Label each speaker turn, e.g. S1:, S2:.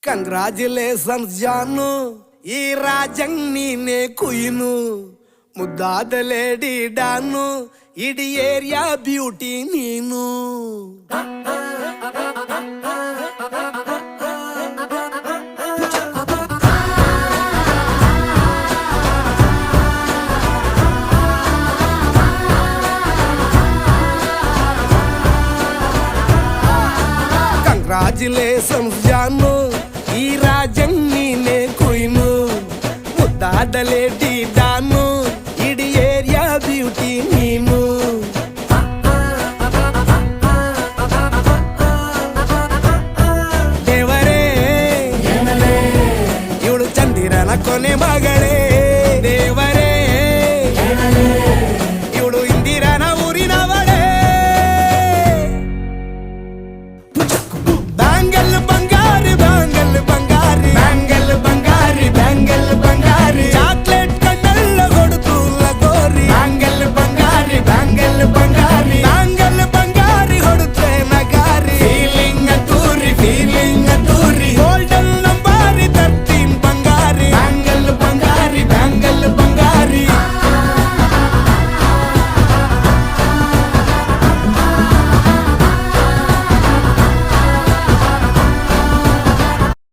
S1: Congratulations ಜಾನು, ಈ ರಾಜಂಗ್ ನೀನೆ ಕುಯ್ನು, ಮುದ್ದಾದ ಲೇಡಿ ಡಾನು, ಇಡೀ ಏರಿಯಾ ಬ್ಯೂಟಿ ನೀನು. ಕಂಗ್ರಾಚುಲೇಷನ್ಸ್ ಜಾನು, ಈ ರಾಜಂಗ್ ನೀನೆ ಕುಯ್ನು, ಮುದ್ದಾದ ಲೇಡಿ ಡಾನು, ಇಡೀ ಏರಿಯಾ ಬ್ಯೂಟಿ ನೀನು. ದೇವರೇ ಇವಳು ಚಂದಿರನ ಕೊನೆ ಮಗಳೇ.